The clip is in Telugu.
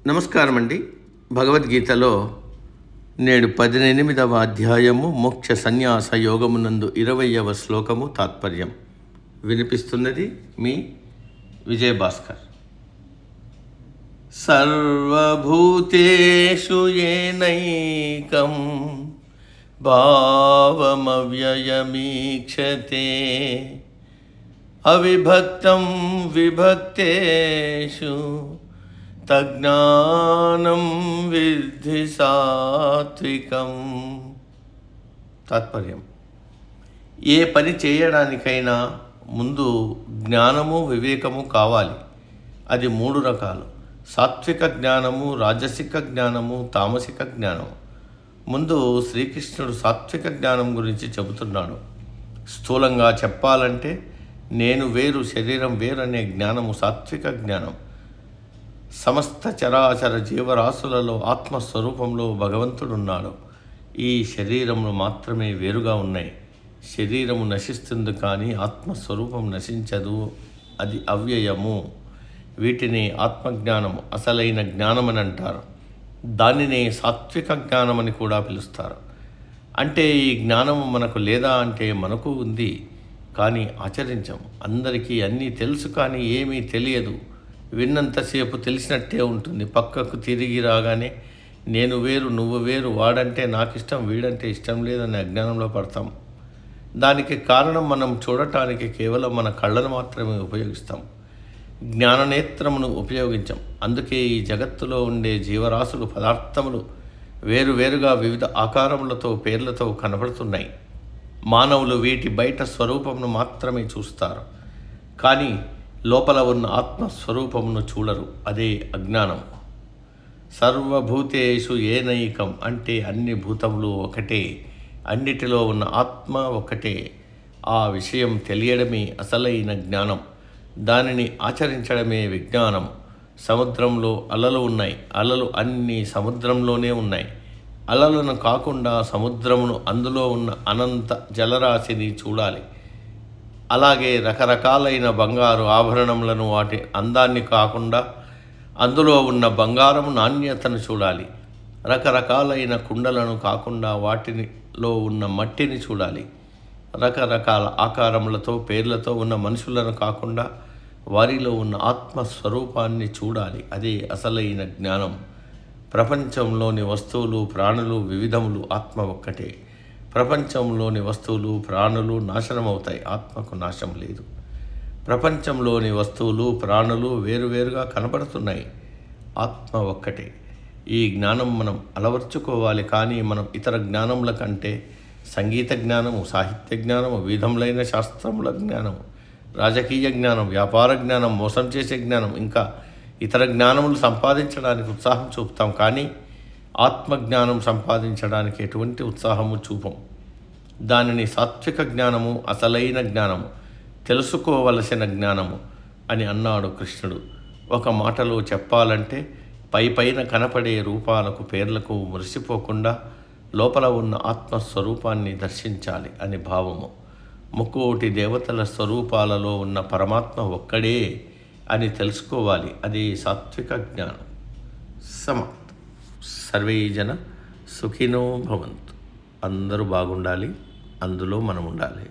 నమస్కారం అండి. భగవద్గీతలో నేడు 18వ అధ్యాయము మోక్ష సన్యాస యోగమునందు 20వ శ్లోకము తాత్పర్యం వినిపిస్తున్నది మీ విజయభాస్కర్. సర్వభూతేషు ఏనైకం భావమవ్యయమీక్షతే అవిభక్తం విభక్తేషు తజ్ఞానం విద్ధి సాత్వికం. తాత్పర్యం: ఏ పని చేయడానికైనా ముందు జ్ఞానము వివేకము కావాలి. అది 3 రకాలు: సాత్విక జ్ఞానము, రాజసిక జ్ఞానము, తామసిక జ్ఞానము. ముందు శ్రీకృష్ణుడు సాత్విక జ్ఞానం గురించి చెబుతున్నాడు. స్థూలంగా చెప్పాలంటే నేను వేరు, శరీరం వేరు అనే జ్ఞానము సాత్విక జ్ఞానం. సమస్త చరాచర జీవరాశులలో ఆత్మస్వరూపంలో భగవంతుడున్నాడు. ఈ శరీరములు మాత్రమే వేరుగా ఉన్నాయి. శరీరము నశిస్తుంది కానీ ఆత్మస్వరూపం నశించదు. అది అవ్యయము. వీటిని ఆత్మజ్ఞానము, అసలైన జ్ఞానమని అంటారు. దానినే సాత్విక జ్ఞానమని కూడా పిలుస్తారు. అంటే ఈ జ్ఞానము మనకు లేదా అంటే మనకు ఉంది, కానీ ఆచరించము. అందరికీ అన్నీ తెలుసు కానీ ఏమీ తెలియదు. విన్నంతసేపు తెలిసినట్టే ఉంటుంది. పక్కకు తిరిగి రాగానే నేను వేరు, నువ్వు వేరు, వాడంటే నాకు ఇష్టం, వీడంటే ఇష్టం లేదని అజ్ఞానంలో పడతాం. దానికి కారణం మనం చూడటానికి కేవలం మన కళ్ళను మాత్రమే ఉపయోగిస్తాం. జ్ఞాననేత్రమును ఉపయోగించం. అందుకే ఈ జగత్తులో ఉండే జీవరాశులు, పదార్థములు వేరువేరుగా వివిధ ఆకారములతో, పేర్లతో కనబడుతున్నాయి. మానవులు వీటి బయట స్వరూపమును మాత్రమే చూస్తారు, కానీ లోపల ఉన్న ఆత్మస్వరూపమును చూడరు. అదే అజ్ఞానం. సర్వభూతేషు ఏనైకం అంటే అన్ని భూతములు ఒకటే, అన్నిటిలో ఉన్న ఆత్మ ఒకటే. ఆ విషయం తెలియడమే అసలైన జ్ఞానం. దానిని ఆచరించడమే విజ్ఞానం. సముద్రంలో అలలు ఉన్నాయి. అలలు అన్నీ సముద్రంలోనే ఉన్నాయి. అలలను కాకుండా సముద్రమును, అందులో ఉన్న అనంత జలరాశిని చూడాలి. అలాగే రకరకాలైన బంగారు ఆభరణములను, వాటి అందాన్ని కాకుండా అందులో ఉన్న బంగారము నాణ్యతను చూడాలి. రకరకాలైన కుండలను కాకుండా వాటిలో ఉన్న మట్టిని చూడాలి. రకరకాల ఆకారములతో, పేర్లతో ఉన్న మనుషులను కాకుండా వారిలో ఉన్న ఆత్మస్వరూపాన్ని చూడాలి. అదే అసలైన జ్ఞానం. ప్రపంచంలోని వస్తువులు, ప్రాణులు వివిధములు, ఆత్మ ఒక్కటే. ప్రపంచంలోని వస్తువులు, ప్రాణులు నాశనమవుతాయి, ఆత్మకు నాశం లేదు. ప్రపంచంలోని వస్తువులు, ప్రాణులు వేరువేరుగా కనబడుతున్నాయి, ఆత్మ ఒక్కటే. ఈ జ్ఞానం మనం అలవర్చుకోవాలి. కానీ మనం ఇతర జ్ఞానముల కంటే సంగీత జ్ఞానము, సాహిత్య జ్ఞానము, వివిధములైన శాస్త్రముల జ్ఞానము, రాజకీయ జ్ఞానం, వ్యాపార జ్ఞానం, మోసం చేసే జ్ఞానం, ఇంకా ఇతర జ్ఞానములు సంపాదించడానికి ఉత్సాహం చూపుతాం. కానీ ఆత్మజ్ఞానం సంపాదించడానికి ఎటువంటి ఉత్సాహము చూపం. దానిని సాత్విక జ్ఞానము, అసలైన జ్ఞానము, తెలుసుకోవలసిన జ్ఞానము అని అన్నాడు కృష్ణుడు. ఒక మాటలో చెప్పాలంటే పైపైన కనపడే రూపాలకు, పేర్లకు మురిసిపోకుండా లోపల ఉన్న ఆత్మస్వరూపాన్ని దర్శించాలి అని భావము. ముక్కోటి దేవతల స్వరూపాలలో ఉన్న పరమాత్మ ఒక్కడే అని తెలుసుకోవాలి. అది సాత్విక జ్ఞానం. సమాప్తం. సర్వే జన సుఖినో భవంతు. అందరూ బాగుండాలి, అందులో మనం ఉండాలి.